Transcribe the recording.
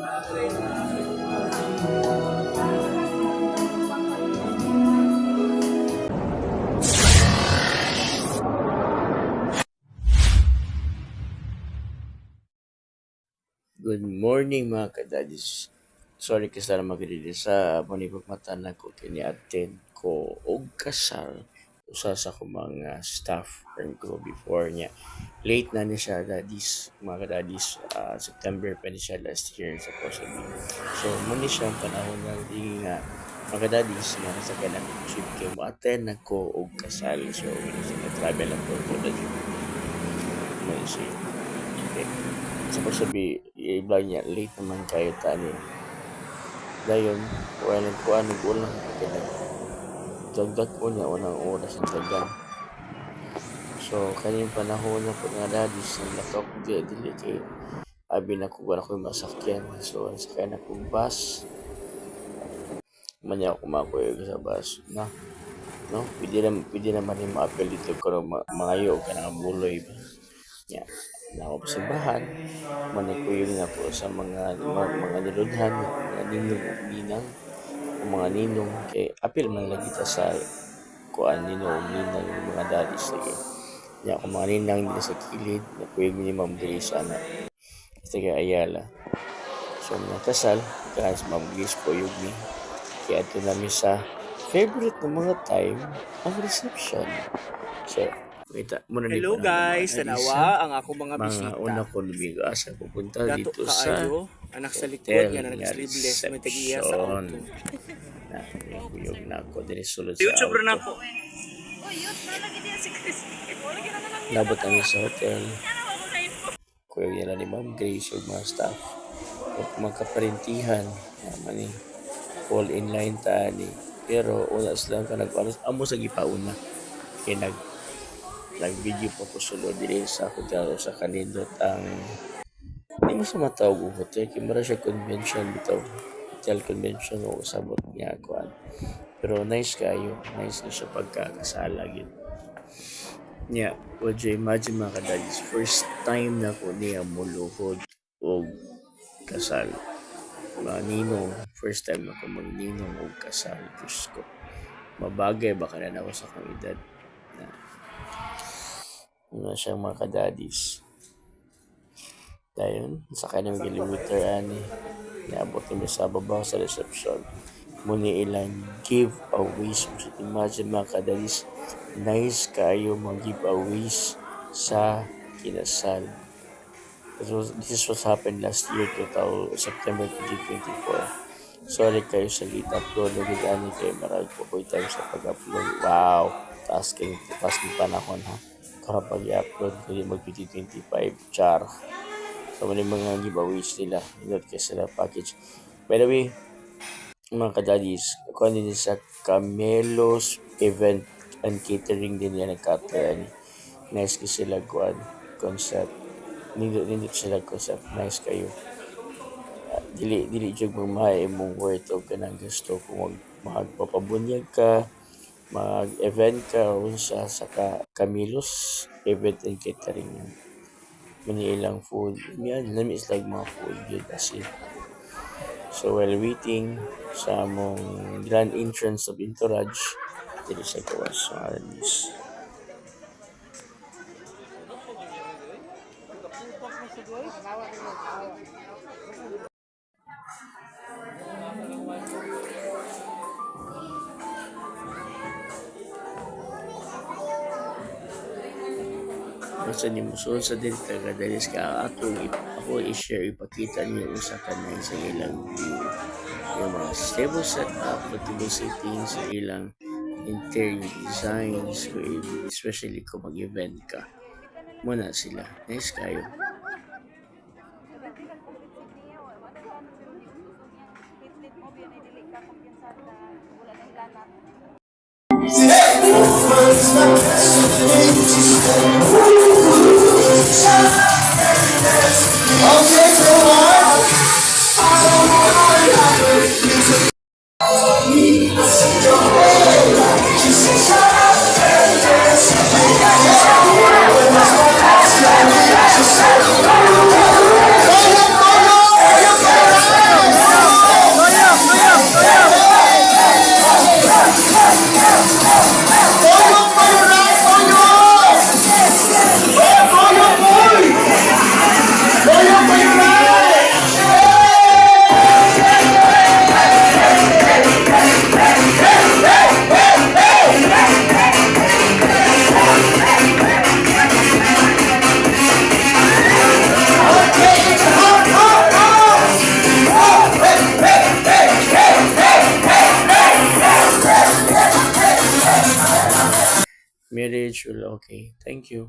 Good morning mga kadadis. Sorry kasi na magdili sa manibag mata na ko kini-attend ko og kasal usa sa ko mga staff firm ko before niya. Late na ni siya dadis, mga kadadis. September pa ni siya last year sa possibly. So muni siya ang panahon na di nga mga kadadis nga sa kanang trip kay mo attend na ko og kasal. So muni siya travel ang ko na trip. Muni siya. Okay. Sa sabi, iba niya, late naman kayo tani. Dayon, wala ko ano ulang pinag dagdag ko niya unang oras ng dagan. So, kanyang panahon na po nga dadis, ang lakap dili kay abi na ko wala ko masakyan. So, sakay na ko bus. Manya ako makuya sa bus. No? Pwede naman yung ma-apel dito ko mangayo ka na buloy ba. Yeah. Na ako sa simbahan, manikuyo na po sa mga niludhan, mga ninong, mga ninong, kay apil man lagi ta sa kuan ninong, yung mga daddy sige. Nya ako mga ninang dito sa kilid, nakuyo minimum diri sa anak. Sige Ayala. So mga kasal, guys, mabugis ko yung ni. Kaya ito namin sa favorite ng mga time, ang reception. So, hello guys, tanawa ang ako mga bisita. Mga una ko lumigas sa pupunta Dato dito kaayo, sa anak sa likod nga nag-sleeveless may tagiya sa auto. Kuyog na ako din sulod sa YouTuber na auto. po. Labot kami sa hotel. Kuyog yan ni Ma'am Grace yung mga staff. Magkaparintihan naman fall in line tani. Pero una sila ka nag-alas amo sa gipauna. Kaya nag-video pa ko sulod din sa hotel sa kanindot ang hindi mo sa matawag ang hotel kaya mara siya convention bitaw hotel convention o sabot niya kuan pero nice kayo nice na siya pagkakasala yun niya would you imagine mga kadadis first time na ko niya muluhod o kasal mga ninong first time na ko magninong o kasal Diyos ko mabagay baka na ako sa kong edad na siyang mga kadadis. Dayon, sa kanyang gilimeter ani, niabot kami sa babaw sa reception. Muni ilang giveaways. Imagine mga kadadis, nice kayo mga giveaways sa kinasal. This was happened last year, September 2024. Sorry kayo sa late upload. Nagigani kayo marami po po time sa pag-upload. Wow! Tasking panahon ha. Kapag i-upload ko yung mag-2025 char. So, mali mga giveaways nila. Inot kayo sila package. By the way, mga kadadis, kung ano din sa Camelos Event and Catering din yan nagkataya ni. Nice kasi sila kuan concept. Nindot sila concept. Nice kayo. Dili jud magmahay mong worth of kanang gusto kung magpapabunyag ka mag-event ka unsa sa Camilos event and catering yan. Mani ilang food. Yan, nami is like mga food yun kasi. So while waiting sa among grand entrance of Entourage, dito sa gawas sa Aradis. Sa ni musuon sa din kagadalis ka ako i-share ipakita niyo usa ka na sa ilang view yung mga stable setup flexible settings sa ilang interior designs especially kung mag-event ka muna sila nice kayo. marriage will okay. Thank you.